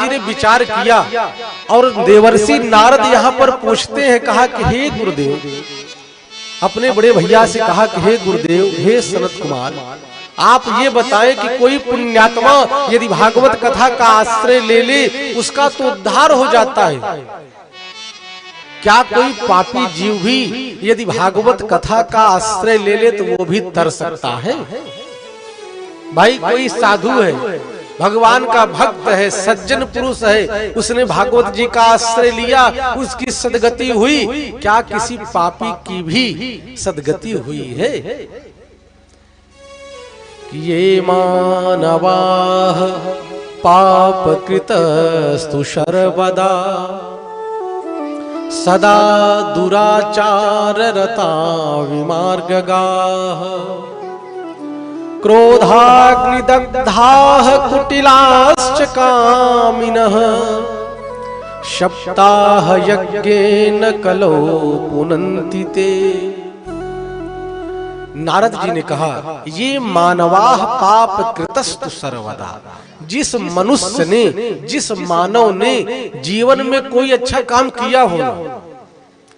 जी ने विचार किया और देवर्षि नारद यहाँ पर पूछते हैं, कहा कि हे गुरुदेव, अपने बड़े भैया से कहा कि हे गुरुदेव, हे सनत कुमार, आप ये बताएं कि कोई पुण्यात्मा यदि भागवत कथा का आश्रय ले ले उसका तो उद्धार हो जाता है, क्या कोई पापी जीव भी यदि भागवत कथा का आश्रय ले ले तो वो भी तर सकता है? भाई कोई साधु है, भगवान का भक्त है, सज्जन पुरुष है, उसने भागवत जी का आश्रय लिया, उसकी सदगति हुई, क्या किसी पापी की भी सदगति हुई है? ये मानवाः पाप कृतस्तु सर्वदा सदा दुराचार रता विमार्गगाः क्रोधाग्निदग्धाः कुटिलाश्च कामिनः शप्ताः यज्ञेन कलो पुनन्ति ते। नारद जी ने कहा, ये मानवाः पाप कृतस्तु सर्वदा, जिस मनुष्य ने, जिस मानव ने जीवन में कोई अच्छा काम किया हो,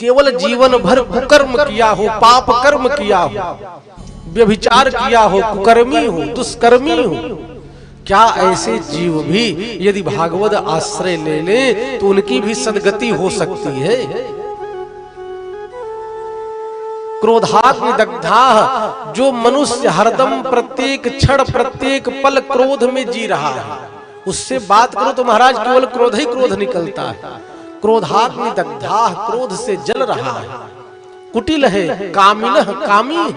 केवल जीवन भर कुकर्म किया हो, पाप कर्म किया हो, व्यभिचार किया हो, कुकर्मी हो, दुष्कर्मी हो, क्या ऐसे जीव भी यदि भागवत आश्रय ले ले तो उनकी भी सदगति हो सकती है? क्रोधाग्निदग्धाः, जो मनुष्य हरदम प्रत्येक क्षण प्रत्येक पल क्रोध में जी रहा है, उससे बात करो तो महाराज केवल क्रोध ही क्रोध निकलता है। क्रोधाग्निदग्धाः, क्रोध से जल रहा है, कुटिल है, कामिनः, कामी है,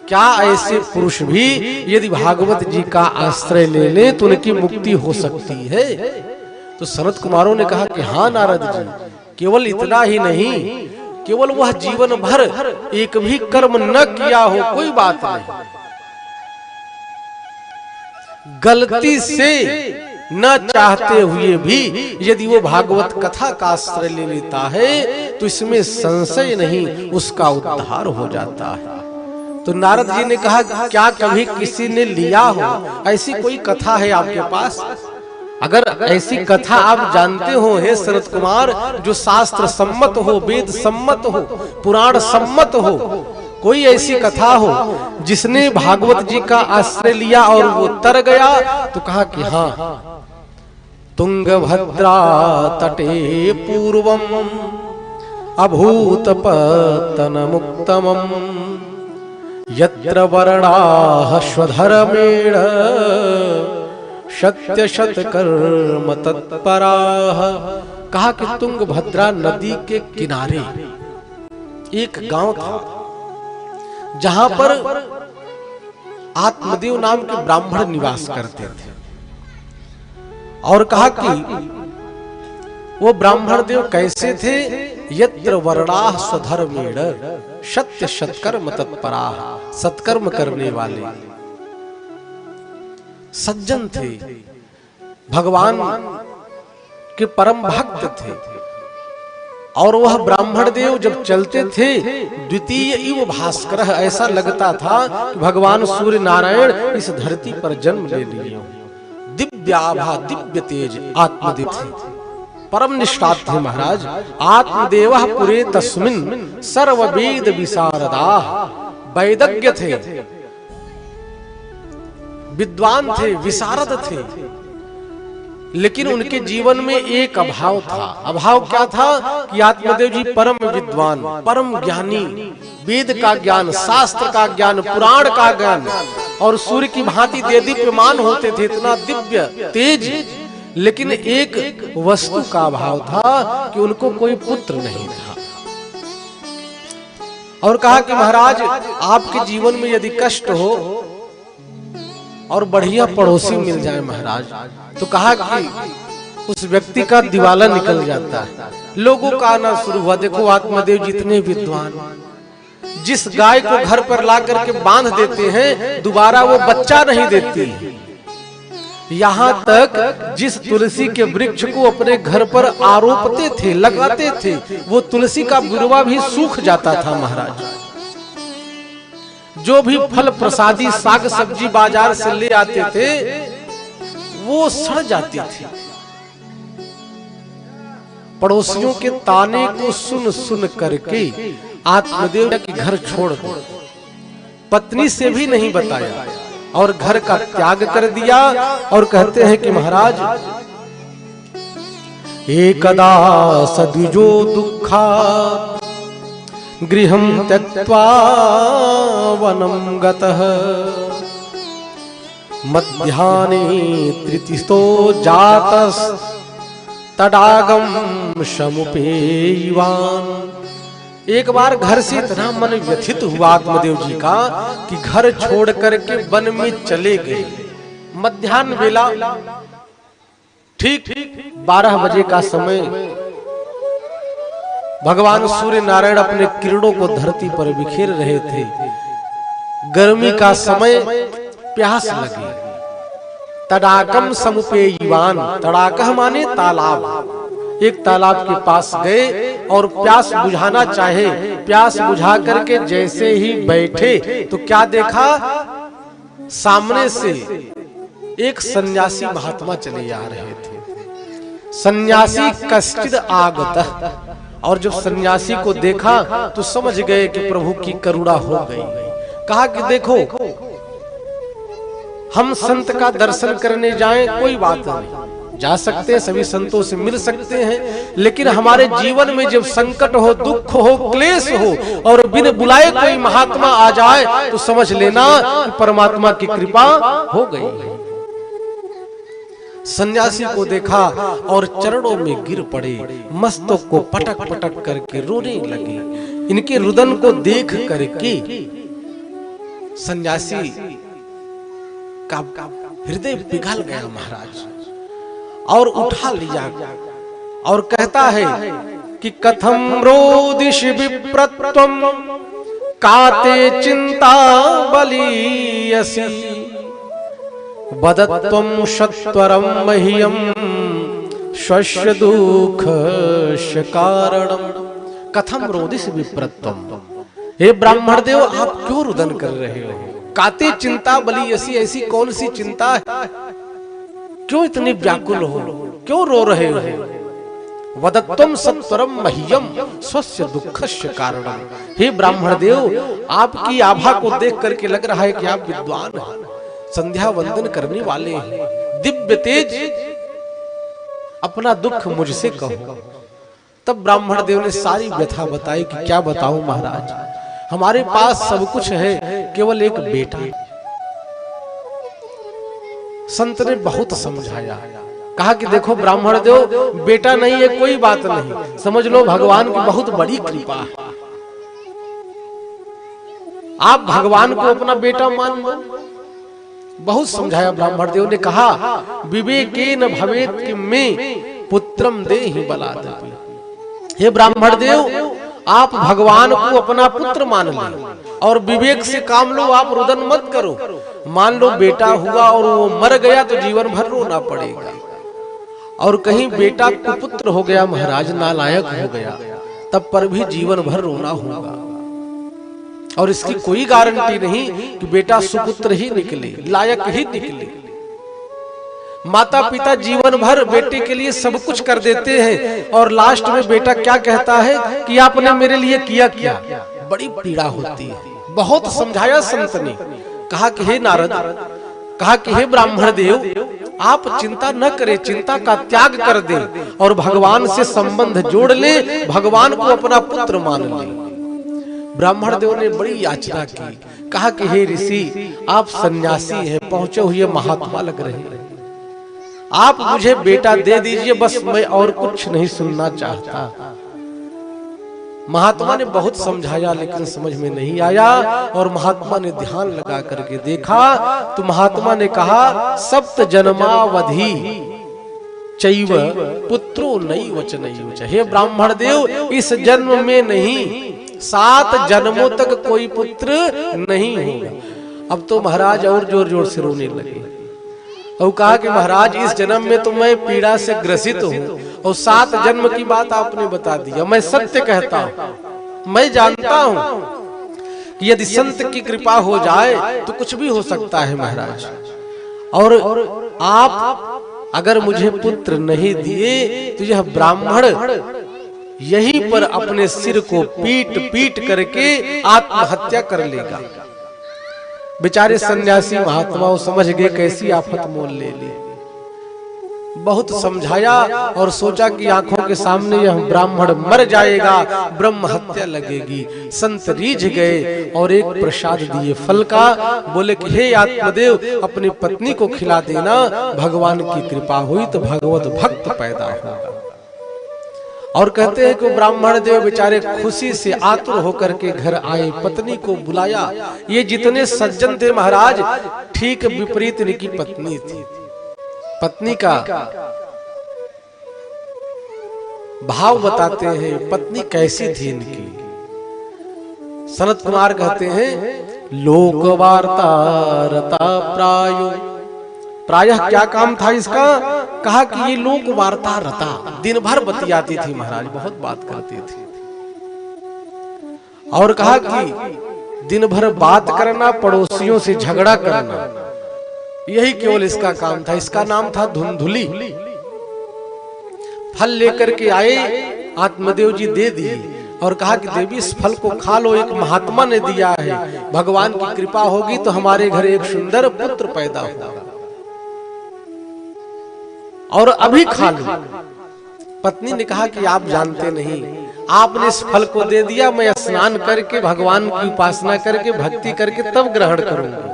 क्या ऐसे पुरुष भी यदि भागवत जी का आश्रय ले ले तो उनकी मुक्ति हो सकती है? तो सनत कुमारों ने कहा कि हाँ नारद जी, केवल इतना ही नहीं, केवल वह जीवन भर एक भी कर्म न किया हो, कोई बात नहीं, गलती से न चाहते हुए भी यदि वो भागवत कथा का आश्रय ले लेता है तो इसमें संशय नहीं, उसका उद्धार हो जाता है। तो नारद जी ने कहा, क्या कभी किसी ने लिया हो? ऐसी कोई कथा है आपके पास? अगर ऐसी कथा आप जानते हो हे शरद कुमार, जो शास्त्र सम्मत हो, वेद सम्मत हो, पुराण सम्मत हो, कोई ऐसी कथा हो जिसने भागवत जी का आश्रय लिया और वो तर गया, तो कहा कि हाँ, तुंगभद्रा तटे पूर्वम अभूत पतनमुत्तमम् यत्र वर्णाः स्वधर्मेण सत्य शतकर्म तत्पराः। कहा कि तुंगभद्रा नदी के किनारे एक गांव था जहां पर आत्मदेव नाम के ब्राह्मण निवास करते थे, और कहा कि वो ब्राह्मण देव कैसे थे? यत्र वर्णाः स्वधर्मेण सत्य सत्कर्म तत्पराः, सत्कर्म करने वाले सज्जन थे, भगवान के परम भक्त थे। और वह ब्राह्मण देव जब चलते थे, द्वितीय इव भास्कर, ऐसा लगता था कि भगवान सूर्य नारायण इस धरती पर जन्म ले लिए। दिव्य आभा, दिव्य तेज आत्मदेव थे, परम निष्ठात थे महाराज। आत्मदेवः पुरे तस्मिन् सर्व वेद विशारदाः, वैदज्ञ थे, विद्वान थे, विशारद थे, लेकिन उनके जीवन में एक अभाव था। अभाव क्या था कि आत्मदेव जी परम विद्वान, परम ज्ञानी, वेद का ज्ञान, शास्त्र का ज्ञान, पुराण का ज्ञान, और सूर्य की भांति देदीप्यमान होते थे, इतना दिव्य तेज, लेकिन एक वस्तु का अभाव था कि उनको कोई पुत्र नहीं था। और कहा कि महाराज, आपके जीवन में यदि कष्ट हो और बढ़िया पड़ोसी मिल जाए महाराज, तो कहा कि उस व्यक्ति का दिवाला निकल जाता है। लोगों का आना शुरू हुआ, देखो आत्मदेव जितने विद्वान, जिस गाय को घर पर ला करके बांध देते हैं दोबारा वो बच्चा नहीं देती, यहाँ तक जिस तुलसी के वृक्ष को अपने घर पर आरोपते थे, लगाते थे, वो तुलसी का बुरवा भी सूख जाता था महाराज। जो भी फल प्रसादी साग सब्जी बाजार से ले आते थे वो सड़ जाती थी। पड़ोसियों के ताने को सुन सुन करके आत्मदेव के घर छोड़ दो, पत्नी से भी नहीं बताया और घर का त्याग कर दिया। और कहते हैं कि महाराज एकदा सद्विजो दुःखा गृहं त्यक्त्वा वनं गतः मध्याह्ने तृतीयो जातस् तडागम समुपेयवान। एक बार घर से इतना मन व्यथित हुआ आत्मदेव जी का कि घर छोड़ करके वन में चले गए। मध्याह्न वेला ठीक 12 बजे का समय, भगवान सूर्य नारायण अपने किरणों को धरती पर बिखेर रहे थे। गर्मी का समय, प्यास लगी। तडाकम समुपेयवान, तड़ाकह माने तालाब। एक तालाब के पास गए और प्यास बुझाना चाहे। प्यास बुझा करके जैसे ही बैठे तो क्या देखा, सामने से एक सन्यासी महात्मा चले आ रहे थे। सन्यासी कश्चिद आगतः, और जब सन्यासी को देखा तो समझ गए कि प्रभु की करुणा हो गई। कहा कि देखो, हम संत का दर्शन करने जाएं कोई बात नहीं, जा सकते हैं, सभी संतों से मिल सकते हैं, लेकिन हमारे जीवन में जब संकट हो, दुख हो, क्लेश हो और बिन बुलाए कोई महात्मा आ जाए तो समझ लेना कि परमात्मा की कृपा हो गई। सन्यासी को देखा और चरणों में गिर पड़े, मस्तक को पटक पटक करके रोने लगे। इनके रुदन को देख करके सन्यासी का हृदय पिघल गया महाराज, और उठा लिया और कहता है कि कथम रोदिष विप्रत्वम काते चिंता बलीयसी वदत्वम सत्वरम मह्यम स्वस्य दुःखस्य कारणम। कथम रोदिष विप्रत्वम, हे ब्राह्मण देव आप क्यों रुदन कर रहे हो? काते चिंता बलीयसी, ऐसी कौन सी चिंता है? क्यों इतनी व्याकुल हो, क्यों रो रहे हो? वदत्वम सत्वरम मह्यम स्वस्य दुःखस्य कारणम। हे ब्राह्मण देव, आपकी आभा को देख करके लग रहा है कि आप विद्वान हैं, संध्या वंदन करने वाले हैं, दिव्य तेज, अपना दुख मुझसे कहो। तब ब्राह्मण देव ने सारी व्यथा बताई कि क्या बताऊं महाराज, हमारे पास सब कुछ है, केवल एक बेटा। संत ने बहुत समझाया, कहा कि देखो ब्राह्मण देव, बेटा नहीं है कोई बात नहीं, समझ लो भगवान की बहुत बड़ी कृपा है, आप भगवान को अपना बेटा मान लो। बहुत समझाया ब्राह्मण देव ने। कहा विवेकेन भवेत किम में पुत्रम देहि बलादपि। हे ब्राह्मण देव, आप भगवान को अपना पुत्र मान लो और विवेक से काम लो, आप रुदन मत करो। मान लो बेटा हुआ और वो मर गया तो जीवन भर रोना पड़ेगा, और कहीं बेटा कुपुत्र हो गया महाराज, नालायक हो गया, तब पर भी जीवन भर रोना होगा। और इसकी कोई गारंटी नहीं कि बेटा सुपुत्र ही निकले, लायक ही निकले। माता पिता जीवन भर बेटे के लिए सब कुछ कर देते हैं और लास्ट में बेटा क्या कहता है कि आपने मेरे लिए किया क्या? बड़ी पीड़ा होती है। बहुत समझाया संत ने। कहा कि हे नारद, कहा कि हे ब्राह्मण देव, आप चिंता न करें, चिंता का त्याग कर दें और भगवान से संबंध जोड़ ले, भगवान को अपना पुत्र मान ले। ब्राह्मण देव ने बड़ी याचना की। कहा कि हे ऋषि, आप सन्यासी हैं, पहुंचे हुए महात्मा लग रहे हैं, आप मुझे बेटा दे दीजिए, बस मैं और कुछ नहीं सुनना चाहता। महात्मा ने बहुत समझाया लेकिन समझ में नहीं आया, और महात्मा ने ध्यान लगा करके देखा तो महात्मा ने कहा सप्त जन्मावधि चैव पुत्रो नैव च नैव च। हे ब्राह्मण देव, इस जन्म में नहीं 7 जन्मों तक कोई पुत्र नहीं होगा। अब तो महाराज और जोर जोर से रोने लगे और कहा कि महाराज, इस जन्म में तो मैं पीड़ा से ग्रसित हूँ और 7 जन्म की बात आपने बता दिया। मैं सत्य कहता हूँ, मैं जानता हूँ कि यदि संत की कृपा हो जाए तो कुछ भी हो सकता है महाराज, और आप अगर मुझे पुत्र नहीं दिए तो यह ब्राह्मण यहीं पर अपने सिर को पीट पीट करके आत्महत्या कर लेगा। बेचारे सन्यासी महात्माओं समझ गए कैसी आफत मोल ले ली। बहुत समझाया और सोचा कि आंखों के सामने यह ब्राह्मण मर जाएगा, ब्रह्म हत्या लगेगी। संत रीझ गए और एक प्रसाद दिए फल का। बोले कि हे आत्मदेव, अपनी पत्नी को खिला देना, भगवान की कृपा हुई तो भगवत भक्त पैदा होगा। और कहते हैं कि ब्राह्मण देव बेचारे खुशी से आतुर होकर के घर आए, पत्नी को बुलाया। ये जितने सज्जन थे महाराज, ठीक विपरीत इनकी पत्नी थी। पत्नी का भाव बताते हैं, पत्नी कैसी थी इनकी। सनत कुमार कहते हैं, लोक वार्ता रता प्रायो। प्रायः क्या काम था इसका? कहा कि ये लोक वार्ता रता, दिन भर बतियाती थी महाराज, बहुत बात करती थी। और कहा कि दिन भर बात करना, पड़ोसियों से झगड़ा करना, यही केवल इसका काम था। इसका नाम था धुंधुली। फल लेकर के आए, आत्मदेव जी दे दिए और कहा कि देवी इस फल को खा लो, एक महात्मा ने दिया है, भगवान की कृपा होगी तो हमारे घर एक सुंदर पुत्र पैदा होगा और अभी खा लो। पत्नी ने कहा कि आप जानते नहीं, आपने इस फल को दे दिया, मैं स्नान करके भगवान की उपासना करके भक्ति करके तब ग्रहण करूंगा।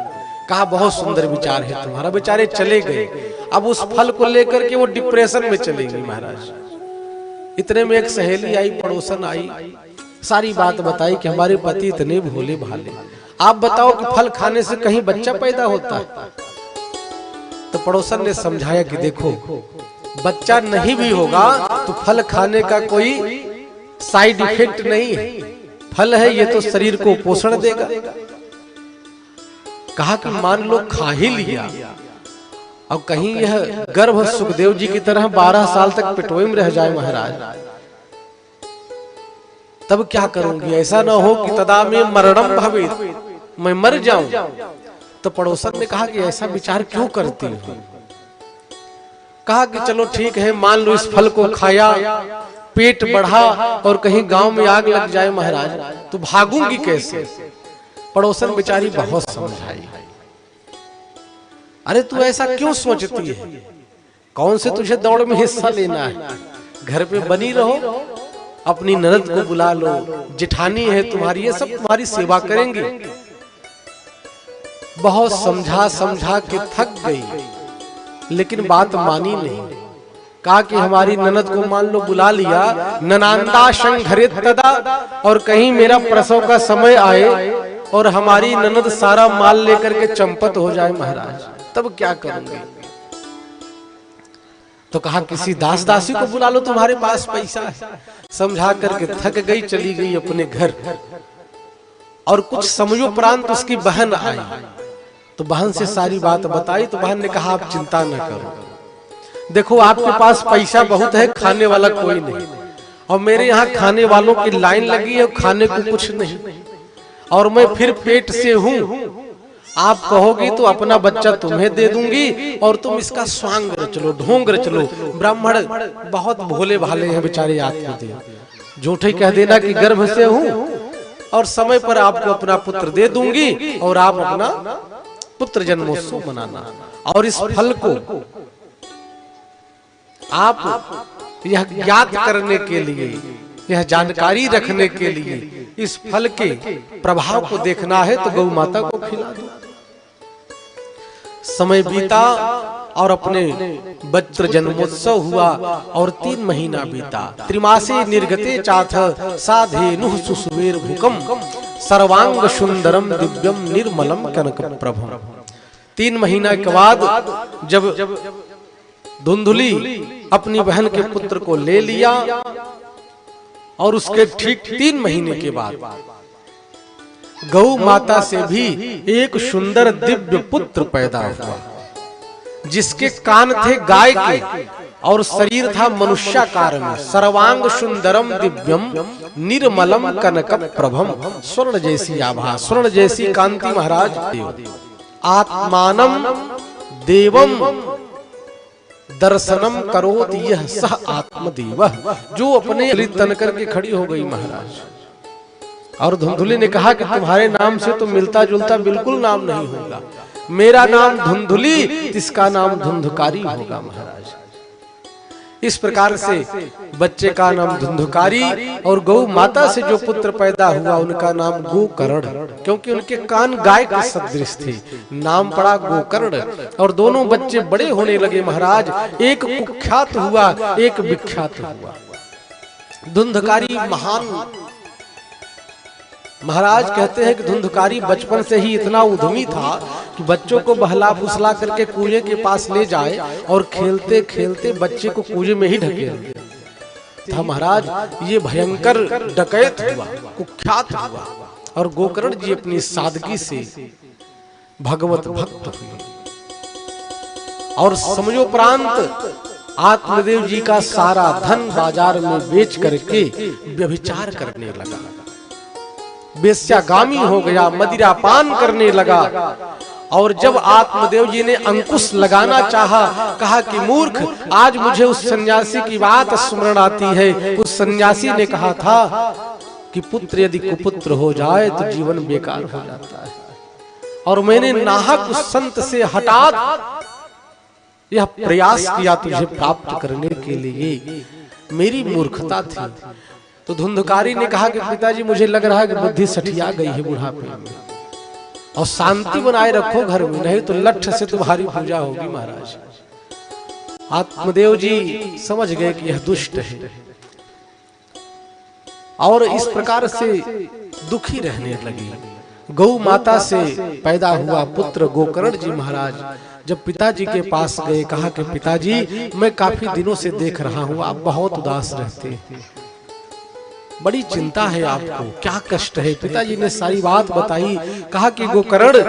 कहा बहुत सुंदर विचार है तुम्हारा। बेचारे चले गए। अब उस फल को लेकर के वो डिप्रेशन में चले गई महाराज। इतने में एक सहेली आई, पड़ोसन आई, सारी बात बताई कि हमारे पति इतने भोले भाले, आप बताओ कि फल खाने से कहीं बच्चा पैदा होता है? तो पड़ोसन ने समझाया कि देखो, बच्चा नहीं भी होगा तो फल खाने का कोई साइड इफेक्ट नहीं है, फल है ये तो शरीर को पोषण देगा। कहा कि मान लो खा ही लिया और कहीं यह गर्भ सुखदेव जी की तरह 12 साल तक पेटोई में रह जाए महाराज, तब क्या करूंगी? ऐसा ना हो कि तदा में मरणम भवेत्, मैं मर जाऊं। तो पड़ोसन ने कहा कि ऐसा विचार क्यों करती हो? कहा कि चलो ठीक है, मान लो इस फल को खाया, पेट बढ़ा और कहीं गांव में आग लग जाए महाराज, तो भागूंगी कैसे? पड़ोसन बेचारी बहुत समझाई, अरे तू ऐसा क्यों सोचती है? कौन से तुझे दौड़ में हिस्सा लेना है? घर पे बनी रहो, अपनी ननद को बुला लो, जेठानी है तुम्हारी, ये सब तुम्हारी सेवा करेंगे। बहुत समझा समझा के थक गई, लेकिन बात मानी नहीं। कहा कि हमारी ननद को मान लो बुला लिया, ननांदा संघरित तदा, और कहीं मेरा प्रसव का समय आए और हमारी ननद सारा माल लेकर के चंपत हो जाए महाराज, तब क्या करूंगी? तो कहा किसी दास दासी को बुला लो, तुम्हारे पास पैसा है। समझा करके थक गई, चली गई अपने घर। और कुछ समयोपरांत उसकी बहन आई, तो बहन से सारी बात बताई। तो बहन ने कहा आप चिंता न करो, देखो आपके पास पैसा बहुत है, खाने वाला कोई नहीं, और मेरे यहाँ खाने वालों की लाइन लगी है, खाने को कुछ नहीं, और मैं फिर पेट से हूँ। आप कहोगी तो अपना बच्चा तुम्हें दे दूंगी और तुम इसका स्वांग रच लो, ढोंग रच लो। ब्राह्मण बहुत भोले भाले हैं बेचारे, आत्मदेव, झूठे कह देना कि गर्भ से हूँ और समय पर आपको अपना पुत्र दे दूंगी और आप अपना पुत्र जन्मोत्सव मनाना। और इस फल को आप यह ज्ञात करने के लिए, यह जानकारी रखने के लिए, इस फल के प्रभाव को देखना है तो गौ माता को खिला दो। समय बीता और अपने बच्चे जन्मोत्सव हुआ और 3 महीना बीता। त्रिमासे निर्गते चाथ साधेनुः सुसुमेर भूकम सर्वांग सुंदरम दिव्यम निर्मलम कनक प्रभम। 3 महीना के बाद जब धुंधुली अपनी बहन के पुत्र को ले लिया और उसके ठीक 3 महीने के बाद गौ माता से भी एक सुंदर दिव्य पुत्र पैदा हुआ, जिसके कान थे गाय के और शरीर था मनुष्याकार में। सर्वांग सुंदरम दिव्यम निर्मलम कनक प्रभम, स्वर्ण जैसी आभा, स्वर्ण जैसी कांति महाराज। आत्मानम देवम दर्शनम करोत यह सह आत्मदेव, जो अपने तन करके खड़ी हो गई महाराज। और धुंधुली ने कहा कि तुम्हारे नाम से तो मिलता जुलता बिल्कुल नाम नहीं होगा, मेरा नाम धुंधुली, इसका नाम धुंधकारी होगा महाराज। इस प्रकार से बच्चे का नाम धुंधकारी, और गौ माता से जो पुत्र पैदा हुआ उनका नाम गोकर्ण, क्योंकि उनके कान गाय के सदृश थे, नाम पड़ा गोकर्ण। और दोनों बच्चे बड़े होने लगे महाराज, एक कुख्यात हुआ, एक विख्यात हुआ। धुंधकारी महान महाराज कहते हैं कि धुंधकारी बचपन से ही इतना उद्यमी था कि बच्चों को बहला फुसला करके कुएं के पास ले जाए और खेलते खेलते बच्चे को कुएं में ही ढकेल था महाराज। ये भयंकर डकैत हुआ, कुख्यात हुआ। और गोकर्ण जी अपनी सादगी से भगवत भक्त हुए और समयोपरांत आत्मदेव जी का सारा धन बाजार में बेच करके व्यभिचार करने लगा, वेश्यागामी हो गया, मदिरा पान करने लगा। और जब आत्मदेव जी ने अंकुश लगाना चाहा, कहा कि मूर्ख, आज मुझे उस सन्यासी की बात स्मरण आती है। उस सन्यासी ने कहा था कि पुत्र यदि कुपुत्र हो जाए तो जीवन बेकार हो जाता है, और मैंने नाहक उस संत से हठात यह प्रयास किया तुझे प्राप्त करने के लिए, मेरी मूर्खता थी। तो धुंधकारी ने कहा कि पिताजी मुझे लग रहा है कि बुद्धि सठिया गई है बुढ़ापे में, और शांति बनाए रखो घर में, नहीं तो लठ से तुम्हारी पूजा होगी महाराज। आत्मदेव जी समझ गए कि यह दुष्ट है, और इस प्रकार से दुखी रहने लगी। गौ माता से पैदा हुआ पुत्र गोकर्ण जी महाराज जब पिताजी के पास गए, कहा कि पिताजी मैं काफी दिनों से देख रहा हूँ आप बहुत उदास रहते हैं, बड़ी चिंता है आपको, क्या कष्ट है। पिताजी ने सारी बात बताई। कहा कि गोकर्ण,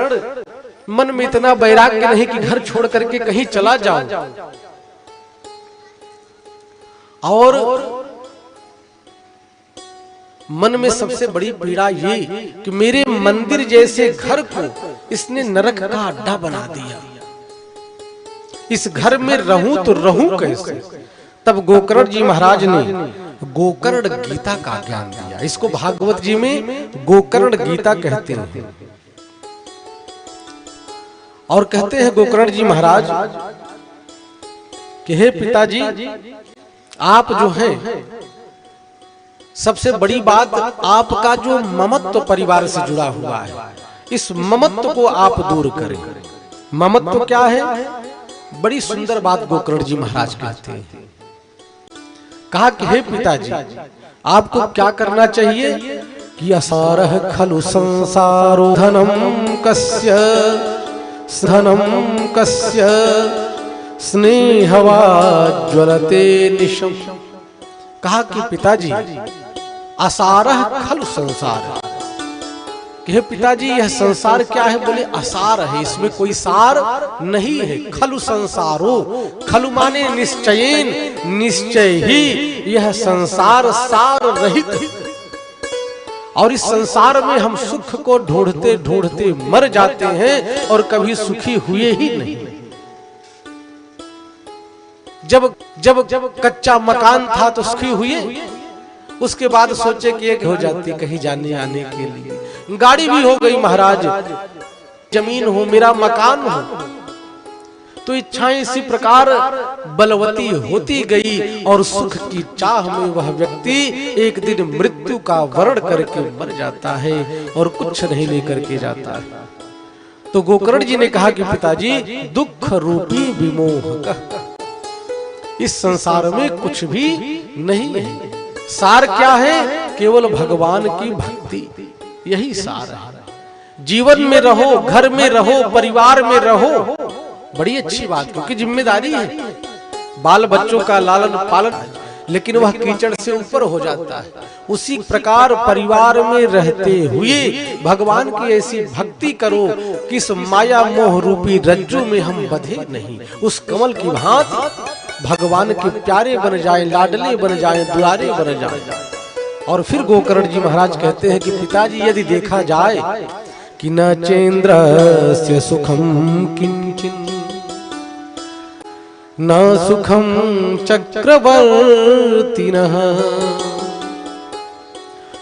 मन में इतना वैराग्य नहीं कि घर छोड़ करके कहीं चला जाऊं, और मन में सबसे बड़ी पीड़ा ये कि मेरे मंदिर जैसे घर को इसने नरक का अड्डा बना दिया, इस घर में रहूं तो रहूं कैसे। तब गोकर्ण जी महाराज ने गोकर्ण गीता का ज्ञान दिया। इसको भागवत जी में गोकर्ण गीता कहते हैं। और कहते हैं गोकर्ण जी महाराज कि हे पिताजी, आप जो हैं, सबसे बड़ी बात आपका जो ममत्व परिवार से जुड़ा हुआ है, इस ममत्व को आप दूर करें। ममत्व क्या है? बड़ी सुंदर बात गोकर्ण जी महाराज कहते हैं। कहा कि हे पिताजी, आपको क्या करना चाहिए कि असारह खलु संसारो धनम कस्य स्नेहवा ज्वलते निशम। कहा कि पिताजी, असारह खलु संसार, कि हे पिताजी यह संसार क्या है? बोले असार है, इसमें कोई सार नहीं है। खलु संसारो, खलु माने निश्चयेन, निश्चय ही यह संसार सार रहित है। और इस संसार में हम सुख को ढूंढते ढूंढते मर जाते हैं और कभी सुखी हुए ही नहीं। जब कच्चा मकान था तो सुखी हुए, उसके बाद सोचे कि एक हो जाती कहीं जाने आने के लिए, गाड़ी भी हो गई महाराज, जमीन हो, मेरा मकान हो, तो इच्छाएं इसी प्रकार बलवती होती गई और सुख की चाह में वह व्यक्ति एक दिन मृत्यु का वर्ण करके मर जाता है और कुछ नहीं लेकर के जाता है। तो गोकर्ण जी ने कहा कि पिताजी, दुख रूपी विमोह, इस संसार में कुछ भी नहीं है। सार क्या है? केवल भगवान की भक्ति, यही सार है। जीवन में रहो, घर में रहो, परिवार में रहो, बड़ी अच्छी बात, क्योंकि जिम्मेदारी है बाल बच्चों का लालन पालन, लेकिन वह कीचड़ से ऊपर हो जाता है। उसी प्रकार परिवार में रहते हुए भगवान की ऐसी भक्ति करो कि इस माया मोह रूपी रज्जू में हम बंधे नहीं, उस कमल की भांति भगवान के प्यारे बन जाए, लाडले बन जाए, दुलारे बन जाए। और फिर गोकर्ण जी महाराज कहते हैं कि पिताजी, यदि देखा जाए कि न चेन्द्रस्य सुखम किंचिन न सुखम चक्रवर्तिनः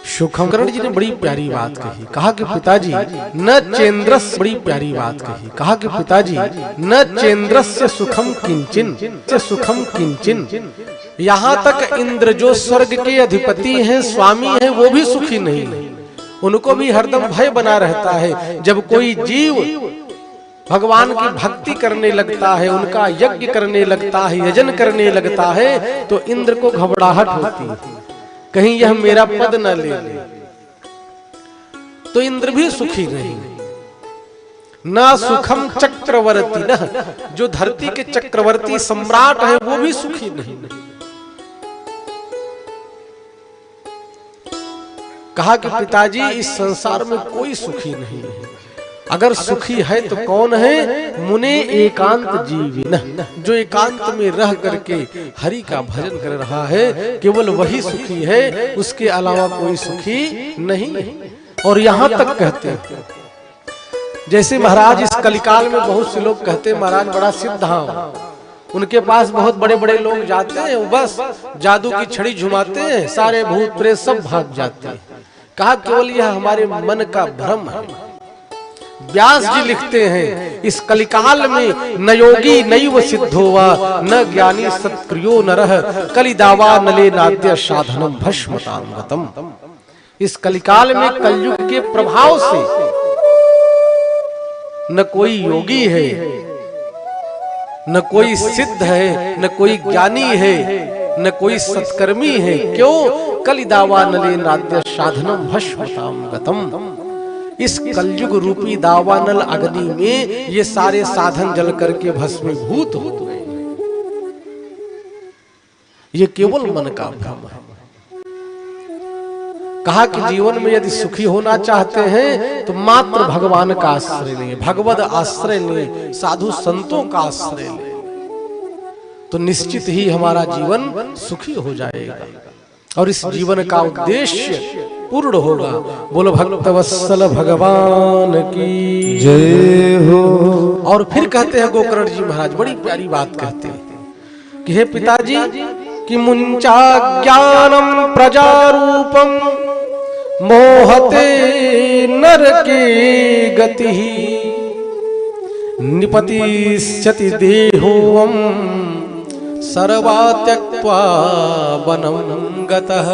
सुखम। कर्ण जी ने बड़ी प्यारी बात कही, कहा कि पिताजी न चेन्द्रस्य, बड़ी प्यारी बात कही, कहा कि पिताजी न चेन्द्रस्य सुखम किंचिन, सुखम किंचिन। यहाँ तक इंद्र जो स्वर्ग के अधिपति हैं, स्वामी हैं, वो भी सुखी नहीं है। उनको भी हरदम भय बना रहता है। जब कोई जीव भगवान की भक्ति करने लगता है, उनका यज्ञ करने लगता है, यजन करने लगता है, तो इंद्र को घबराहट होती है, कहीं यह मेरा पद न ले ले। तो इंद्र भी सुखी नहीं। ना सुखम चक्रवर्ती, न जो धरती के चक्रवर्ती सम्राट है वो भी सुखी नहीं। कहा कि पिताजी इस संसार में कोई सुखी नहीं है। अगर सुखी है तो कौन है? मुने एकांत जीविन, जो एकांत में रह करके हरि का भजन कर रहा है, केवल वही सुखी है, उसके अलावा कोई सुखी नहीं। और यहाँ तक कहते हैं, जैसे महाराज इस कलिकाल में बहुत से लोग कहते हैं महाराज बड़ा सिद्ध हैं, उनके पास बहुत बड़े बड़े लोग जाते हैं, बस जादू की छड़ी झुमाते हैं, सारे भूत प्रेत सब भाग जाते हैं। कहा केवल यह हमारे मन का भ्रम है। व्यास जी लिखते हैं इस कलिकाल में न योगी नैव सिद्धोवा न ज्ञानी सत्क्रियो नरः कलिदावा नले नाद्य साधनम भस्मतां गतम। इस कलिकाल में कलयुग के प्रभाव से न कोई योगी है, न कोई सिद्ध है, न कोई ज्ञानी है, न कोई सत्कर्मी है। क्यों? कलिदावा नले नाद्य साधनम भस्मतां गतम। इस कलयुग रूपी दावानल अग्नि में ये सारे साधन जल करके भस्मीभूत हो गए। ये केवल मन का भ्रम है। कहा कि जीवन में यदि सुखी होना चाहते हैं तो मात्र भगवान का आश्रय लें, भगवद आश्रय लें, साधु संतों का आश्रय लें, तो निश्चित ही हमारा जीवन सुखी हो जाएगा और इस जीवन का उद्देश्य पूर्ण होगा। बोलो भक्तवत्सल भगवान की जय हो। और फिर कहते हैं गोकर्ण जी महाराज बड़ी प्यारी बात कहते हैं कि हे पिताजी कि मुंचा ज्ञानम प्रजारूपम मोहते नरके गति निपतिष्यति देहोम सर्वा त्यक्त्वा वनं गतः।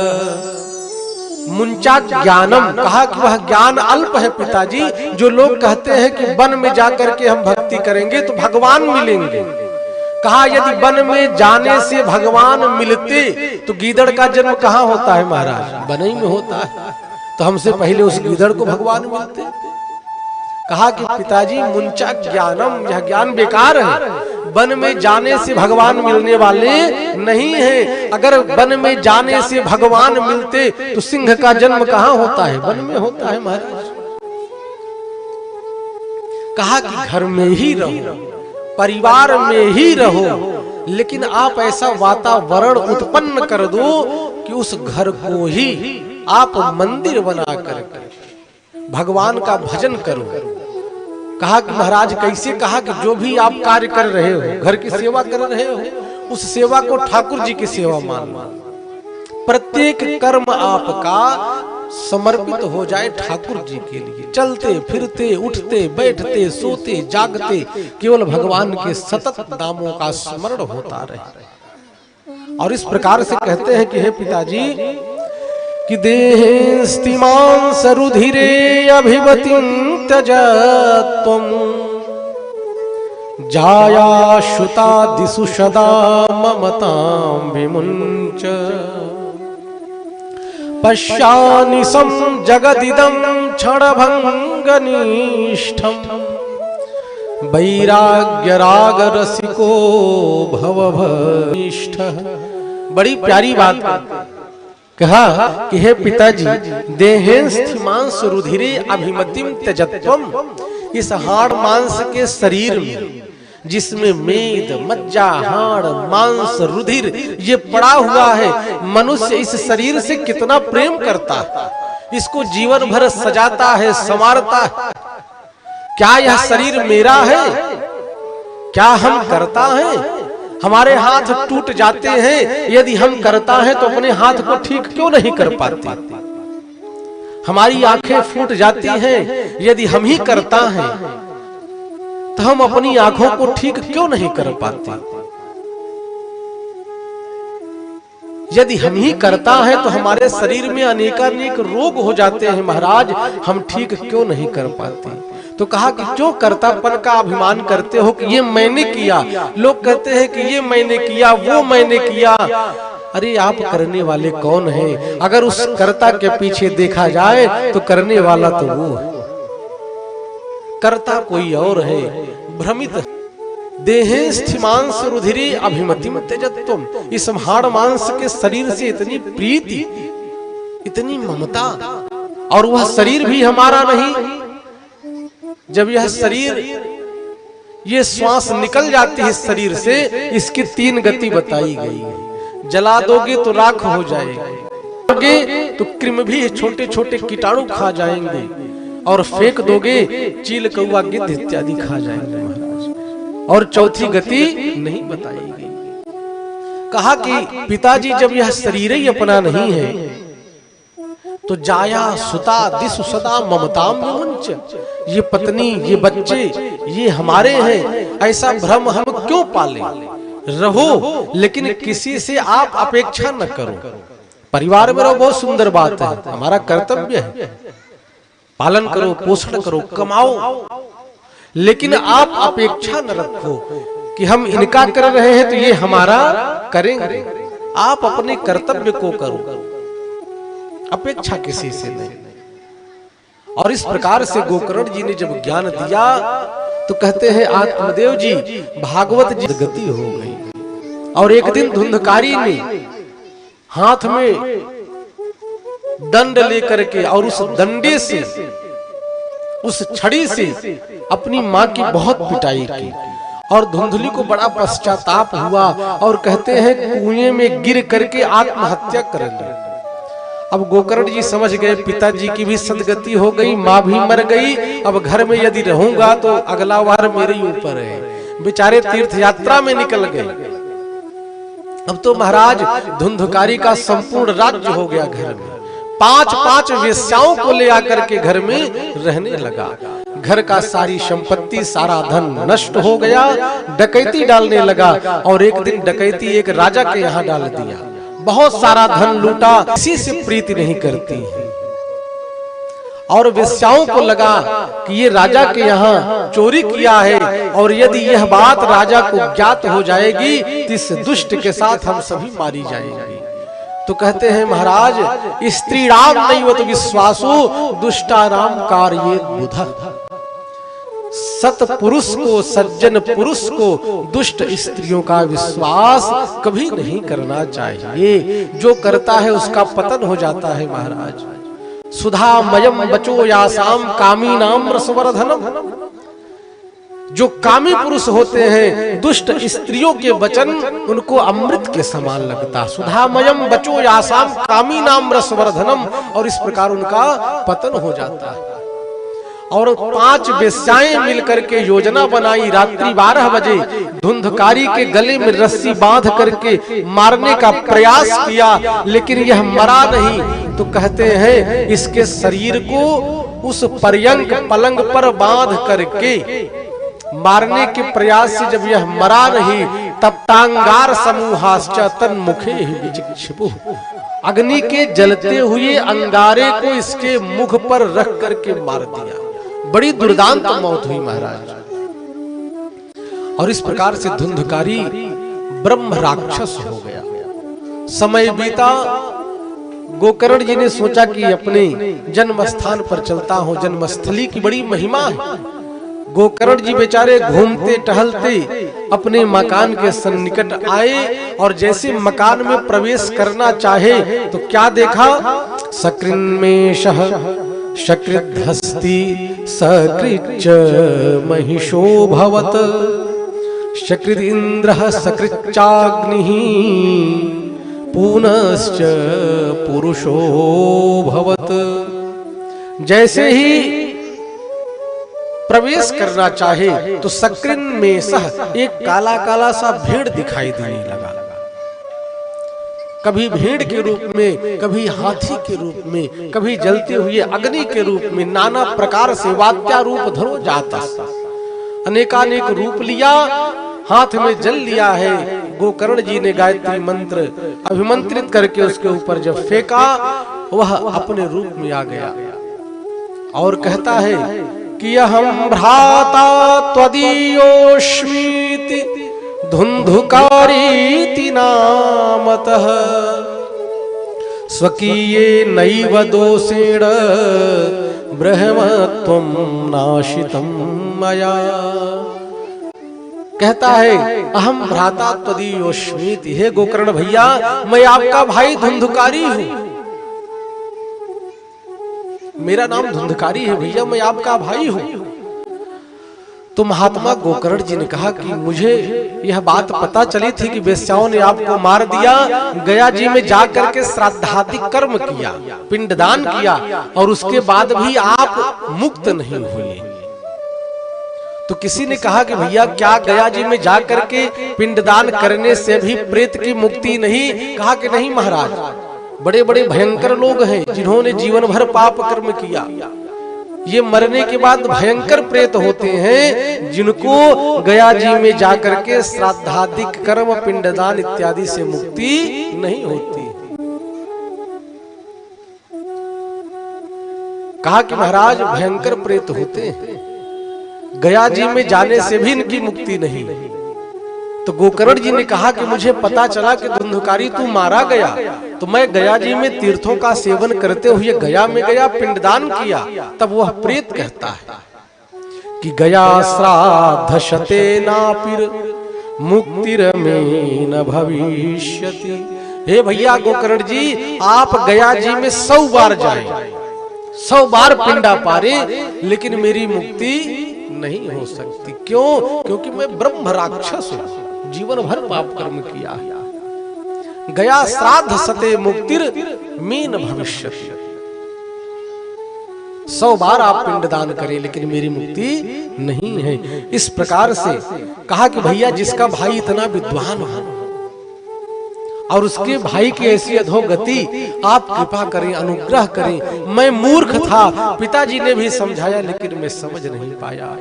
मुंचा ज्ञानम, कहा कि वह ज्ञान अल्प है पिताजी। जो लोग कहते हैं कि वन में जाकर के हम भक्ति करेंगे तो भगवान मिलेंगे, कहा यदि वन में जाने से भगवान मिलते तो गीदड़ का जन्म कहाँ होता है महाराज? वन ही में होता है। तो हमसे पहले उस गीदड़ को भगवान मिलते। कहा कि पिताजी मुंचा ज्ञानम, यह ज्ञान बेकार है। वन में जाने से भगवान मिलने वाले नहीं है। अगर वन में जाने से भगवान मिलते तो सिंह का जन्म कहाँ होता है? वन में होता है महाराज। कहा कि घर में ही रहो, परिवार में ही रहो, लेकिन आप ऐसा वातावरण उत्पन्न कर दो कि उस घर को ही आप मंदिर बना कर भगवान का भजन करो। कहा कि महाराज कैसे? कहा कि जो भी आप कार्य कर रहे हो, घर की सेवा कर रहे हो, उस सेवा को ठाकुर जी की सेवा मानो। प्रत्येक कर्म आपका समर्पित हो जाए ठाकुर जी के लिए। चलते फिरते, उठते बैठते, सोते जागते केवल भगवान के सतत नामों का स्मरण होता रहे। और इस प्रकार से कहते हैं कि हे पिताजी कि देहे स्तिमां सरुधिरे अभिवतिं त्यजत्वं जाया शुता दिशु सदा ममतां विमुञ्च पश्यानि सं जगदिदं क्षणभङ्गनिष्ठं वैराग्यराग रसिको भवभनिष्ठः। बड़ी प्यारी बात कहा कि हे पिताजी देहेन स्थिमां सुरुधिरे अभिमतिम त्यजत्वम। इस हाड़ मांस के शरीर में जिसमें मेद, मज्जा, हाड़, मांस, रुधिर ये पड़ा हुआ है, मनुष्य इस शरीर से कितना प्रेम करता है, इसको जीवन भर सजाता है, संवारता है। क्या यह शरीर मेरा है? क्या हम करता है? हमारे हाथ टूट जाते हैं, यदि हम करता है तो अपने हाथ को ठीक क्यों नहीं कर पाते? हमारी आंखें फूट जाती हैं, यदि हम ही करता है तो हम अपनी आंखों को ठीक क्यों नहीं कर पाते? यदि हम ही करता है तो हमारे शरीर में अनेकानेक रोग हो जाते हैं महाराज, हम ठीक क्यों नहीं कर पाते? तो कहा कि क्यों कर्तापन का अभिमान करते हो कि ये मैंने किया? लोग कहते हैं कि ये मैंने किया, वो मैंने किया। अरे आप करने वाले कौन हैं? अगर उस कर्ता के पीछे देखा जाए तो करने वाला तो वो है, कर्ता कोई और है। भ्रमित देहे स्थिमांस रुधिरे अभिमतिम त्यजत्वम, इस हाड़ मांस के शरीर से इतनी प्रीति, इतनी ममता, और वह शरीर भी हमारा नहीं। जब यह शरीर, ये श्वास निकल जाती है शरीर से, इसकी 3 गति बताई गई है। जला दोगे तो राख हो जाएगा, तो कृमि भी छोटे छोटे कीटाणु खा जाएंगे, और फेंक दोगे चील कौवा गिद्ध इत्यादि खा जाएंगे महाराज। और चौथी गति नहीं बताई गई। कहा कि पिताजी जब यह शरीर ही अपना नहीं है तो जाया सुता दिसु सदा ममताम विमुंच, ये पत्नी, ये बच्चे, ये हमारे हैं, ऐसा भ्रम हम क्यों पाले? रहो लेकिन किसी से आप अपेक्षा न करो। परिवार में रहो, बहुत सुंदर बात है, हमारा कर्तव्य है, पालन करो, पोषण करो, कमाओ, लेकिन आप अपेक्षा न रखो कि हम इनका कर रहे हैं तो ये हमारा करेंगे। आप अपने कर्तव्य को करो, अपेक्षा किसी से नहीं। और इस प्रकार से गोकर्ण जी ने जब ज्ञान दिया तो कहते हैं आत्मदेव जी, भागवत जी गति हो गई। और एक दिन धुंधकारी ने हाथ में दंड लेकर के और उस डंडे से, उस छड़ी से अपनी मां की बहुत पिटाई की, और धुंधली को बड़ा पश्चाताप हुआ और कहते हैं कुएं में गिर करके आत्महत्या कर ली। अब गोकर्ण जी समझ गए पिताजी की भी सदगति हो गई, मां भी मर गई, अब घर में यदि रहूंगा तो अगला वार मेरे ही ऊपर है। बेचारे तीर्थ यात्रा में निकल गए। अब तो महाराज धुंधकारी का संपूर्ण राज्य हो गया घर में, 5-5 वेश्याओं को ले आकर के घर में रहने लगा। घर का सारी संपत्ति, सारा धन नष्ट हो गया, डकैती डालने लगा। और एक दिन डकैती एक राजा के यहाँ डाल दिया, बहुत सारा धन लूटा, किसी से प्रीति नहीं करती है। और वेश्याओं को लगा कि ये राजा के यहाँ चोरी किया है, और यदि यह बात राजा को ज्ञात हो जाएगी तो इस दुष्ट के साथ हम सभी मारी जाएंगे। तो कहते हैं महाराज, स्त्री राम नहीं तो विश्वासो दुष्टाराम कार्ये बुधा। सत पुरुष को, सज्जन पुरुष को दुष्ट स्त्रियों का विश्वास कभी नहीं करना चाहिए। जो करता है उसका पतन हो जाता है महाराज। सुधामयम बचो यासाम कामी नाम रसवर्धनम। जो कामी पुरुष होते हैं, दुष्ट स्त्रियों के वचन उनको अमृत के समान लगता। सुधामयम बचो यासाम कामी नाम रसवर्धनम, और इस प्रकार उनका पतन हो जाता है। और 5 वेश्याएं मिलकर के योजना बनाई, रात्रि 12 बजे धुंधकारी के गले में रस्सी बांध करके मारने का प्रयास किया, लेकिन यह मरा नहीं। तो कहते हैं इसके शरीर को उस पर्यंक पलंग पर बांध करके मारने के प्रयास से जब यह मरा नहीं, तब टांगार समूहाश्च तन्मुखे विचिक्षिपुः, अग्नि के जलते हुए अंगारे को इसके मुख पर रख करके मार दिया। बड़ी दुर्दांत मौत हुई महाराज। और इस प्रकार से धुंधकारी ब्रह्म राक्षस हो गया। समय बीता, गोकर्ण जी ने सोचा कि अपने जन्म स्थान पर चलता हूं, जन्मस्थली की बड़ी महिमा है। गोकर्ण जी बेचारे घूमते टहलते अपने मकान के सन्निकट आए, और जैसे मकान में प्रवेश करना चाहे तो क्या देखा? सकृन्मेषः शकृद्धस्ति सकृच्च महिषो भवत, शकृदिन्द्रः सकृच्चाग्निः पुनश्च पुरुषो भवत। जैसे ही प्रवेश करना चाहे तो सक्रिन में सह एक काला काला सा भेड़ दिखाई देने लगा। कभी भेड़ के रूप में, कभी हाथी के रूप में, कभी जलते हुए अग्नि के रूप में, नाना प्रकार से वात्या रूप धरो जाता, अनेकानेक रूप लिया, हाथ में जल लिया है। गोकर्ण जी ने गायत्री मंत्र अभिमंत्रित करके उसके ऊपर जब फेंका, वह अपने रूप में आ गया और कहता है कि अहं भ्राता त्वदीयोऽस्मीति धुंधुकारीति नामतः स्वकीये नैव दोषेण ब्रह्मत्वं नाशितं मया। कहता है अहम भ्राता त्वदीयोऽस्मीति, हे गोकर्ण भैया मैं आपका भाई धुंधुकारी हूं, मेरा नाम धुंधकारी है भैया, मैं आपका भाई हूं। तो महात्मा गोकर्ण जी ने कहा कि मुझे यह बात पता चली थी कि वेश्याओं ने आपको मार दिया, गया जी में जाकर के श्राद्धादि कर्म किया, पिंडदान किया और उसके बाद भी आप मुक्त नहीं हुए। तो किसी ने कहा कि भैया क्या गया जी में जाकर के पिंडदान करने से भी प्रेत की मुक्ति नहीं? कहा कि नहीं महाराज, बड़े बड़े भयंकर लोग हैं जिन्होंने जीवन भर पाप कर्म किया, ये मरने के बाद भयंकर प्रेत होते हैं जिनको गया जी में जाकर के श्राद्धादिक कर्म पिंडदान इत्यादि से मुक्ति नहीं होती। कहा कि महाराज भयंकर प्रेत होते हैं, गया जी में जाने से भी इनकी मुक्ति नहीं। तो गोकर्ण जी ने कहा कि मुझे पता चला कि धुंधुकारी तू मारा गया, तो मैं गया जी में तीर्थों का सेवन करते हुए गया में गया, पिंडदान किया। तब वह प्रेत कहता है कि गया श्राद्ध शते नापिर मुक्तिरमे न भविष्यति। हे भैया गोकर्ण जी, आप गया जी में 100 बार जाएं, 100 बार पिंडा पारे, लेकिन मेरी मुक्ति नहीं हो सकती। क्यों? क्योंकि मैं ब्रह्म राक्षस हूं, जीवन भर पाप कर्म किया। गया श्राद्ध सते मुक्तिर मीन भविष्यति। 100 बार आप पिंडदान करें लेकिन मेरी मुक्ति नहीं है। इस प्रकार से कहा कि भैया जिसका भाई इतना विद्वान हो और उसके भाई की ऐसी अधोगति, आप कृपा करें, अनुग्रह करें। मैं मूर्ख था, पिताजी ने भी समझाया लेकिन मैं समझ नहीं पाया,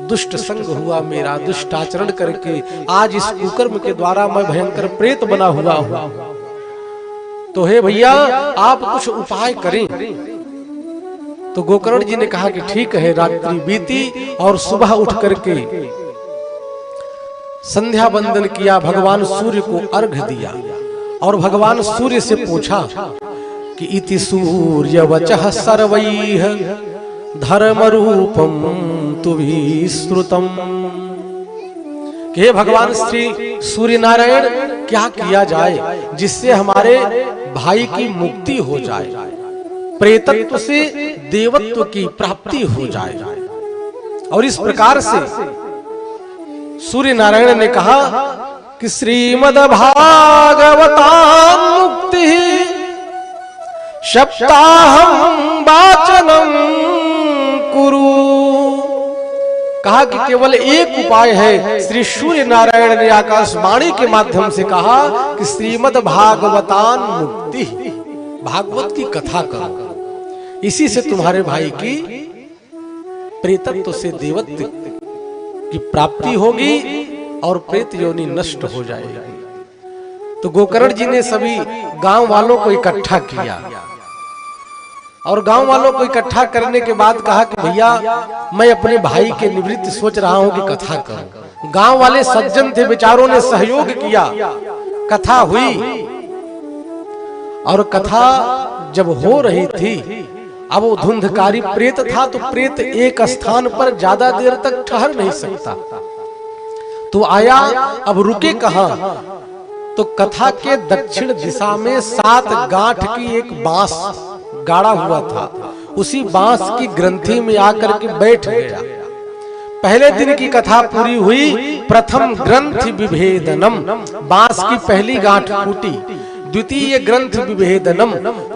दुष्ट संग हुआ मेरा, दुष्ट आचरण करके आज इस कुकर्म के द्वारा मैं भयंकर प्रेत बना हुआ हूं। तो हे भैया आप कुछ उपाय करें। तो गोकर्ण जी ने कहा कि ठीक है। रात्रि बीती और सुबह उठ करके संध्या बंदन किया, भगवान सूर्य को अर्घ दिया और भगवान सूर्य से पूछा कि इति सूर्य वचः सर्वैः धर्म रूपम तुभिश्रुतम। हे भगवान श्री सूर्य नारायण, क्या किया जाए जिससे हमारे भाई की मुक्ति हो जाए, प्रेतत्व से देवत्व की प्राप्ति हो जाए। और इस प्रकार से सूर्य नारायण ने कहा कि श्रीमद् भागवतां मुक्ति सप्ताहं वाचनं कुरु। कहा कि केवल एक उपाय है। श्री सूर्य नारायण ने आकाशवाणी के माध्यम से कहा कि श्रीमद् भागवतां मुक्ति, भागवत की कथा करो, इसी से तुम्हारे भाई की प्रेतत्व से देवत्व की प्राप्ति होगी और प्रेत योनि नष्ट हो जाएगी। तो गोकर्ण जी ने सभी गांव वालों को इकट्ठा किया और गांव वालों को इकट्ठा करने के बाद कहा कि भैया मैं अपने भाई के निवृत्त सोच रहा हूं कि कथा करूं। गांव वाले सज्जन थे, बेचारों ने सहयोग किया, कथा हुई। और कथा जब हो रही थी, अब वो धुंधकारी प्रेत था, तो प्रेत एक स्थान पर ज्यादा देर तक ठहर नहीं सकता, तो आया अब रुके कहां? तो कथा के दक्षिण दिशा में 7 गांठ की एक बांस गाड़ा हुआ था, उसी बांस की ग्रंथि में आकर के बैठ गया। पहले दिन की कथा पूरी हुई, प्रथम ग्रंथि विभेदनम, बांस की पहली गांठ फूटी, द्वितीय ग्रंथ विभेदनम,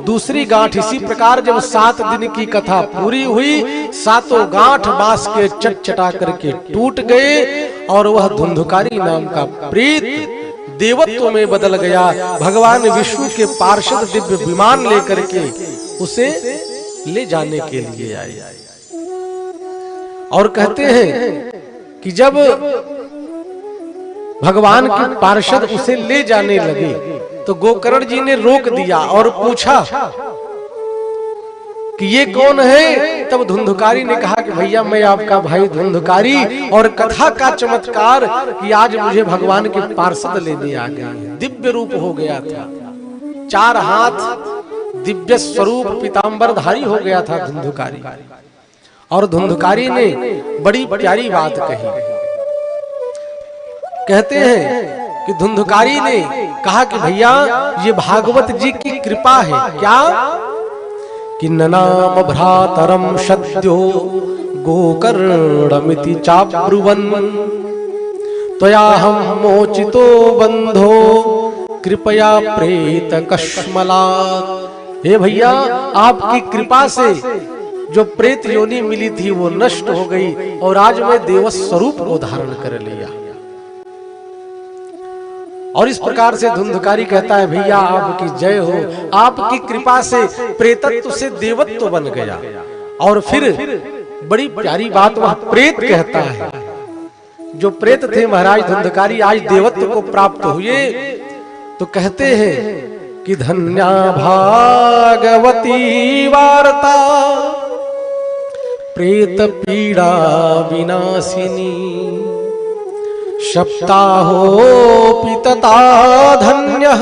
दूसरी गांठ इसी प्रकार जब 7 दिन की कथा पूरी हुई, 7 गांठ बांस के चटचटा करके टूट गए और वह धुंधुकारी नाम का प्रेत देवत्व में बदल गया। भगवान विष्णु के पार्षद दिव्य विमान लेकर के उसे ले जाने के लिए आए। और कहते हैं कि जब भगवान के पार्षद उसे ले जाने लगे तो गोकर्ण जी ने रोक दिया और पूछा कि ये कौन है। तब धुंधुकारी ने कहा कि भैया मैं आपका भाई धुंधुकारी, और कथा का चमत्कार कि आज मुझे भगवान के पार्षद लेने आ गए। दिव्य रूप हो गया था, 4 हाथ दिव्य स्वरूप पीतांबरधारी हो गया था धुंधुकारी। और धुंधुकारी ने बड़ी प्यारी बात कही। कहते हैं कि धुंधुकारी ने कहा कि भैया ये भागवत जी की कृपा है। क्या कि ननाम भ्रातरम सद्यो गोकर्णमिति चाब्रुवन् त्वयाहं मोचितो बंधो कृपया प्रेत कश्मलात्। हे भैया आपकी कृपा से जो प्रेत योनि मिली थी वो नष्ट हो गई और आज मैं देव स्वरूप को धारण कर लिया। और इस प्रकार से धुंधुकारी कहता है भैया आपकी जय हो, आपकी कृपा से प्रेतत्व से देवत्व बन गया। और फिर बड़ी प्यारी बात वह प्रेत कहता है, जो प्रेत थे महाराज धुंधुकारी आज देवत्व को प्राप्त हुए। तो कहते हैं कि धन्या भागवती वार्ता प्रेत पीड़ा विनाशिनी सप्ताहोऽपि तथा धन्यः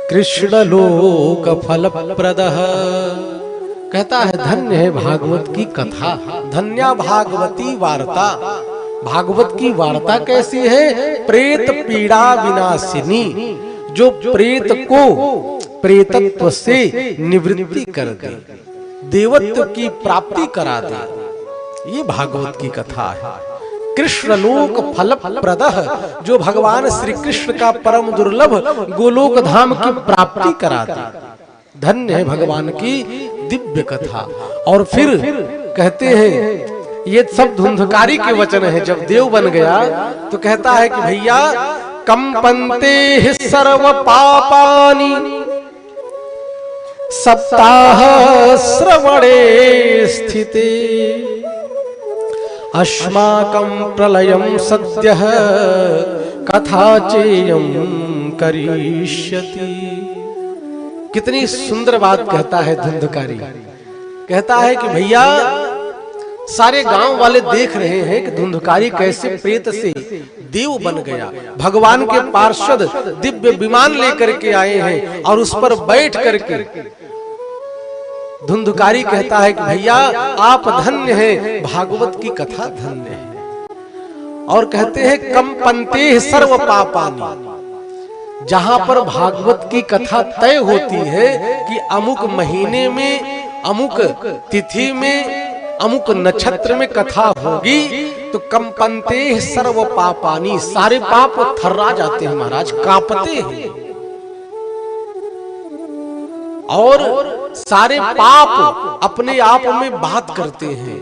कृष्णलोक फलप्रदः। कहता है धन्य है भागवत की कथा, धन्या भागवती वार्ता। भागवत की वार्ता कैसी है? प्रेत पीड़ा विनाशिनी, जो प्रेत को प्रेतत्व से निवृत्ति कर दे, देवत्व की प्राप्ति करा दे। ये भागवत की कथा है। कृष्णलोक फल प्रदः, जो भगवान श्री कृष्ण का परम दुर्लभ गोलोक धाम की प्राप्ति कराती। धन्य है भगवान की दिव्य कथा। और फिर कहते हैं ये सब धुंधुकारी के वचन है। जब देव बन गया तो कहता है कि भैया कंपन्ते हि सर्व पापानि सप्ताह श्रवणे स्थिते अस्माकं प्रलयं सद्यः कथा चेयं करिष्यति। कितनी सुंदर बात कहता है धुंधुकारी। कहता है कि भैया सारे गांव वाले देख रहे हैं कि धुंधुकारी कैसे प्रेत से देव बन गया। भगवान के पार्षद दिव्य विमान लेकर के आए हैं और उस पर बैठ करके धुंधुकारी कहता है कि भैया आप धन्य हैं, भागवत की कथा धन्य है। और कहते हैं कंपन्ते सर्व पापानि, जहां पर भागवत की कथा तय होती है कि अमुक महीने में, अमुक तिथि में, अमुक नक्षत्र में कथा होगी, तो कंपन्ते सर्व पापानि, सारे पाप थर्रा जाते हैं महाराज, कांपते हैं। और सारे पाप अपने आप में बात करते हैं।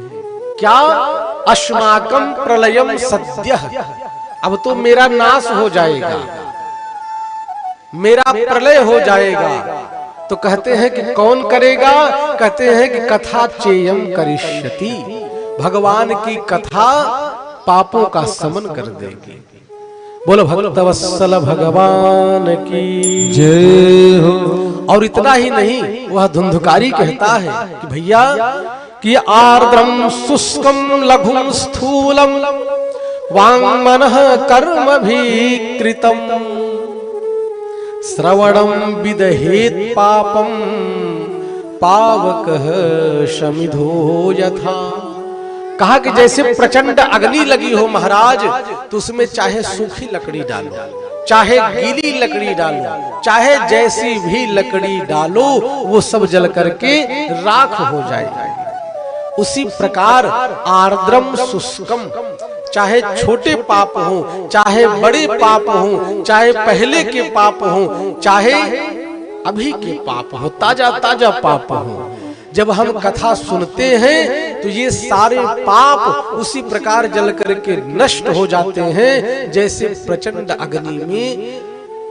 क्या? अस्माकं प्रलयम सद्यः, अब तो मेरा नाश हो जाएगा, मेरा प्रलय हो जाएगा। तो कहते हैं कि कौन करेगा? कहते हैं कि कथा चेयम करिष्यति, भगवान की कथा पापों का शमन कर देगी। बोलो भक्तवत्सल भगवान की जय हो। और इतना ही नहीं, वह धुंधुकारी कहता है कि भैया कि आर्द्रम शुष्कम लघुम स्थूलम वाङ्मनः कर्म भी कृतम श्रवणम विदहेत पापम पावकः शमिधो यथा। कहा कि जैसे प्रचंड अग्नि लगी हो महाराज, तो उसमें चाहे सूखी लकड़ी डालो, चाहे गीली लकड़ी डालो, चाहे जैसी भी लकड़ी डालो, वो सब जल करके राख हो जाएगी। उसी प्रकार आर्द्रम शुष्कम, चाहे छोटे पाप हों, चाहे बड़े पाप हों, चाहे पहले के पाप हों, चाहे अभी के पाप हो, ताजा ताजा पाप हो, जब हम कथा सुनते हैं तो ये सारे पाप उसी प्रकार जल करके नष्ट हो जाते हैं जैसे प्रचंड अग्नि में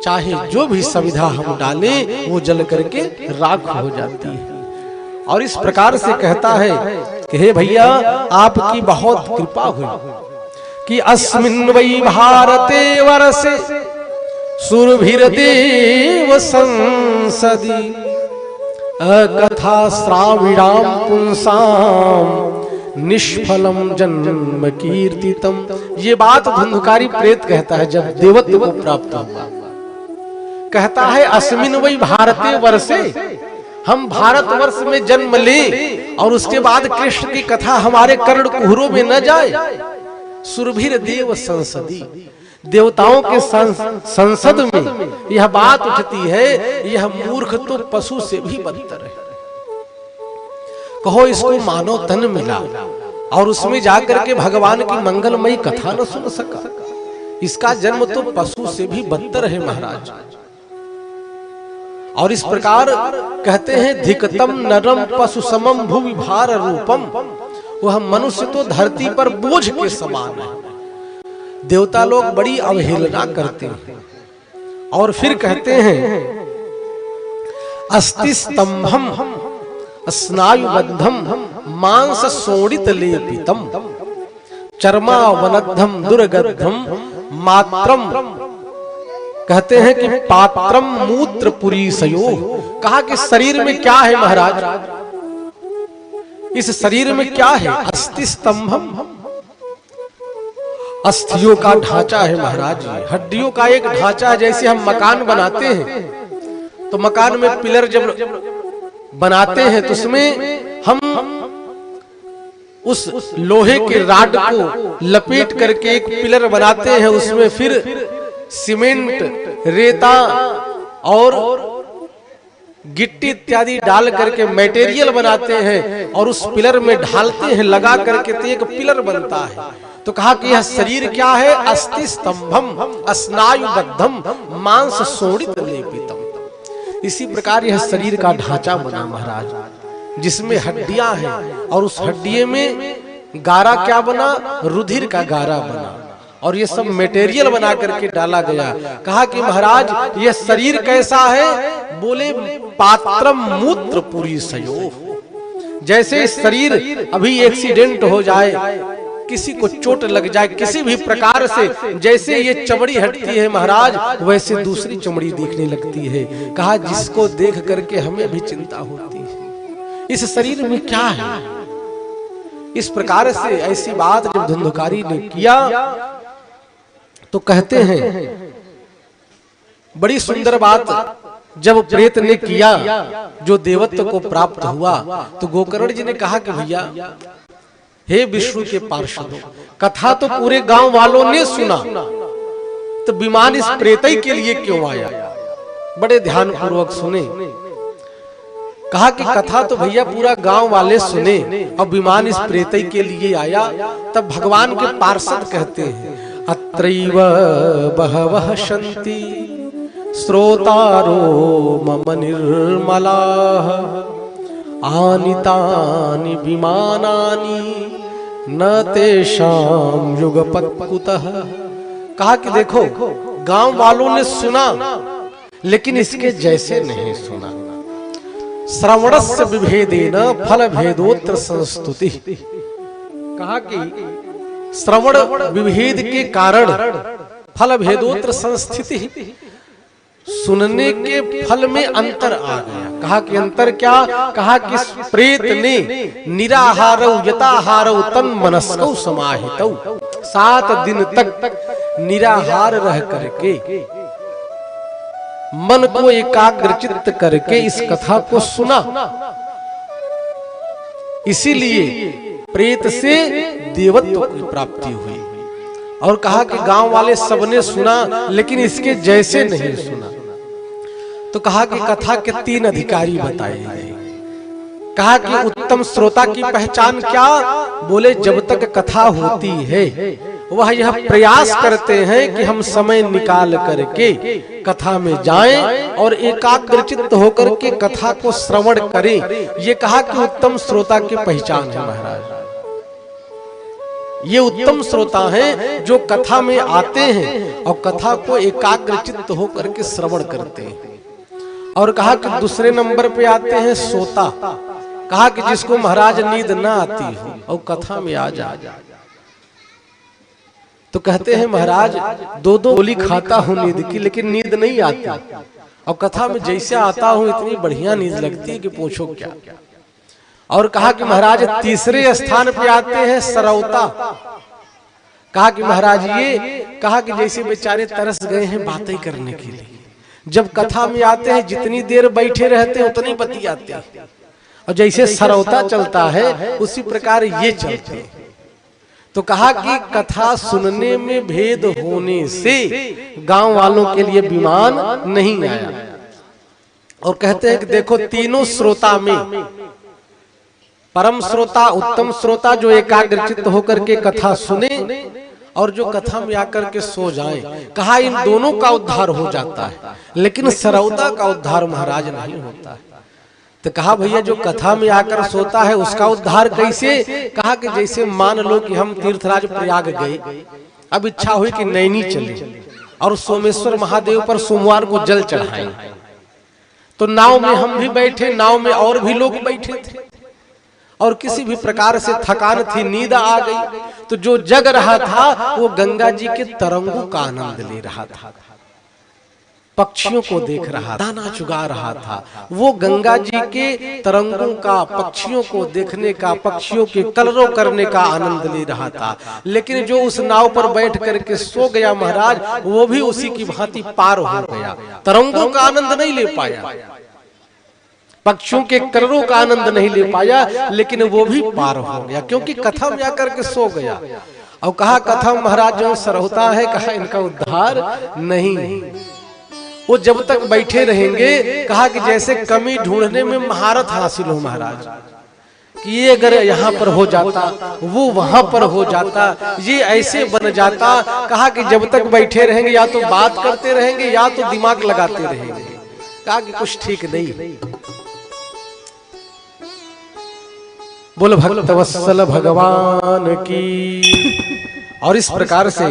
चाहे जो भी संविधा हम डालें वो जल करके राख हो जाती है। और इस प्रकार से कहता है कि हे भैया आपकी बहुत कृपा हुई कि अस्मिन् वै भारते वर्षे सुरभिर्देव संसदि अकथा श्राविणां पुंसां निष्फलम जन्म कीर्तितम। ये बात धुंधकारी प्रेत कहता है जब देवत्व को प्राप्त हुआ। कहता है अस्मिन् वै भारते वर्षे, हम भारतवर्ष में जन्म लें और उसके बाद कृष्ण की कथा हमारे कर्ण कुहरों में न जाए। सुरभिर देव संसदी, देवताओं के संसद में यह बात उठती है, यह मूर्ख तो पशु से भी बदतर है। कहो इसको मानव तन मिला और उसमें जाकर के भगवान की मंगलमयी कथा न सुन सका, इसका जन्म तो पशु से भी बदतर है महाराज। और इस प्रकार कहते हैं धिकतम नरम पशु समम भुवि भार रूपम, वह मनुष्य तो धरती पर बोझ के समान है। देवता लोग बड़ी अवहेलना करते हैं। और फिर कहते हैं अस्ति स्तंभम स्नायुबद्धम मांस सोडित लेपितम चर्मावनद्धम दुर्गद्धम मात्रम। कहते हैं कि पात्रम मूत्र पुरीसयो। कहा कि शरीर में क्या है महाराज, इस शरीर में क्या है? अस्ति स्तंभम, अस्थियों का ढांचा है महाराज, हड्डियों का एक ढांचा है। जैसे हम मकान बनाते हैं तो मकान में पिलर जब बनाते हैं तो उसमें हम उस लोहे के राड को लपेट करके एक पिलर बनाते हैं, उसमें फिर सीमेंट, रेता और गिट्टी इत्यादि डाल करके मटेरियल बनाते हैं और उस पिलर में ढालते हैं लगा करके तो एक पिलर बनता है। तो कहा कि यह शरीर क्या है? अस्ति स्तंभम स्नायुबद्धम मांस सोडित लेपितम। इसी प्रकार यह शरीर का ढांचा बना महाराज, जिसमें हड्डियां हैं और उस हड्डिये में गारा क्या बना? रुधिर का गारा बना और ये सब मटेरियल बना करके डाला गया। कहा कि महाराज यह शरीर कैसा है? बोले पात्रम मूत्र पुरीसयो। जैसे शरीर अभी एक्सीडेंट हो जाए, किसी को चोट लग जाए किसी भी प्रकार से, जैसे ये चमड़ी हटती है महाराज वैसे दूसरी चमड़ी दिखने लगती है। कहा जिसको देख करके हमें भी चिंता होती है, इस शरीर में क्या है? इस प्रकार से ऐसी बात जब धुंधकारी ने किया तो कहते हैं बड़ी सुंदर बात जब प्रेत ने किया जो देवत्व को प्राप्त हुआ, तो गोकर्ण जी ने कहा कि भैया हे विष्णु के पार्षदों, कथा तो पूरे गांव वालों ने सुना, तो विमान इस प्रेतई के लिए क्यों आया? बड़े ध्यान पूर्वक सुने। कहा कि कथा तो भैया पूरा गांव वाले सुने और विमान इस प्रेतई के लिए आया। तब भगवान के पार्षद कहते हैं अत्रैव बहवः सन्ति श्रोतारो मम निर्मलाः आनीतानि विमानानि न तेषां युगपत् कुतः। कहा कि देखो गांव वालों ने सुना लेकिन इसके जैसे नहीं सुना। श्रवणस्य विभेदेन फल भेदोत्र संस्तुति। कहा कि श्रवण विभेद के कारण फल भेदोत्र संस्थिति, सुनने के फल में अंतर आ गया। कहा कि अंतर क्या? कहा कि प्रेत ने निराहारौ यताहारौ तन मनस्कौ समाहितौ, 7 दिन तक निराहार रह करके मन को एकाग्रचित्त करके इस कथा को सुना। इसीलिए प्रेत से देवत्व की प्राप्ति हुई। और कहा कि गांव वाले सबने सुना लेकिन इसके जैसे नहीं सुना। तो कहा कि कथा के 3 अधिकारी बताए गए। कहा कि उत्तम श्रोता की पहचान क्या? बोले जब तक कथा होती है वह यह प्रयास करते हैं कि हम समय निकाल करके कथा में जाएं और एकाग्रचित्त होकर के कथा को श्रवण करें। ये कहा कि उत्तम श्रोता की पहचान है महाराज। ये उत्तम श्रोता हैं जो कथा में आते हैं और कथा को एकाग्रचित्त होकर के श्रवण करते हैं। और कहा कि दूसरे नंबर पे आते हैं सोता। कहा कि जिसको महाराज नींद ना आती हो और कथा में आ जा। तो कहते हैं महाराज दो गोली खाता हूं नींद की, लेकिन नींद नहीं आती, और कथा में जैसे आता हूं इतनी बढ़िया नींद लगती है कि पूछो क्या। और कहा कि महाराज तीसरे स्थान पे आते हैं सरौता। कहा कि महाराज ये कहा कि जैसे बेचारे तरस गए हैं बातें करने के लिए, जब कथा में आते हैं जितनी देर बैठे रहते हैं उतनी बतियाते हैं, और जैसे सरौता चलता है उसी प्रकार ये चलते हैं। तो कहा कि कथा सुनने में भेद होने से गांव वालों के लिए विमान नहीं आया। और कहते हैं कि देखो तीनों श्रोता में परम श्रोता, उत्तम श्रोता जो एकाग्रचित्त होकर के कथा सुने और जो कथा में आकर के सो जाएं, कहा इन दोनों का उद्धार हो जाता है, लेकिन सरौता का उद्धार महाराज नहीं होता है। तो कहा भैया जो कथा में आकर सोता है उसका उद्धार कैसे। कहा कि जैसे मान लो कि हम तीर्थराज प्रयाग गए, अब इच्छा हुई कि नैनी चले और सोमेश्वर महादेव पर सोमवार को जल चढ़ाएं। तो नाव में हम भी बैठे, नाव में और भी लोग बैठे थे, और किसी भी प्रकार से थकान थी, नींद आ गई। तो जो जग रहा था वो गंगा जी के तरंगों का आनंद ले रहा था, पक्षियों को देख रहा, दाना चुगा रहा था। वो गंगा जी के तरंगों का, पक्षियों को देखने का, पक्षियों के कलरव करने का आनंद ले रहा था। लेकिन जो उस नाव पर बैठ करके सो गया महाराज, वो भी उसी की भांति पार हो गया, तरंगों का आनंद नहीं ले पाया, पक्षियों के कलरव का आनंद नहीं ले पाया, लेकिन वो भी पार हो गया क्योंकि कथा में आकर के सो गया। और कहा कथा महाराज जो सरौता है, कहा इनका उद्धार नहीं। वो जब तक बैठे रहेंगे, कहा कि जैसे कमी ढूंढने में महारत हासिल हो महाराज, कि ये अगर यहाँ पर हो जाता, वो वहां पर हो जाता, ये ऐसे बन जाता। कहा कि जब तक बैठे रहेंगे या तो बात करते रहेंगे या तो दिमाग लगाते रहेंगे। कहा कि कुछ ठीक नहीं। बोल भक्त वत्सल भगवान की। और इस प्रकार से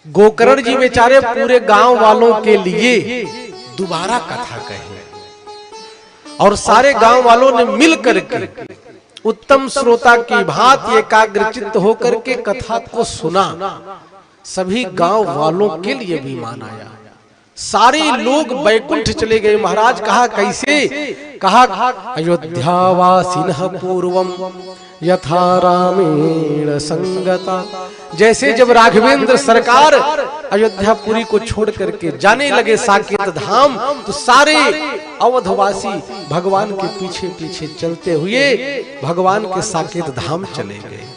गोकर्ण जी बेचारे पूरे गांव वालों के लिए दोबारा कथा कही, और सारे गांव वालों ने मिल करके उत्तम श्रोता की भांति एकाग्रचित्त होकर के कथा को सुना। सभी गांव वालों के लिए भी मान आया, सारे लोग बैकुंठ चले गए महाराज। कहा कैसे। कहा अयोध्यावासिनः पूर्वम यथा रामेण संगता। जैसे जब राघवेंद्र सरकार अयोध्यापुरी को छोड़ करके जाने लगे साकेत धाम, तो सारे अवधवासी भगवान के पीछे पीछे चलते हुए भगवान के साकेत धाम चले गए।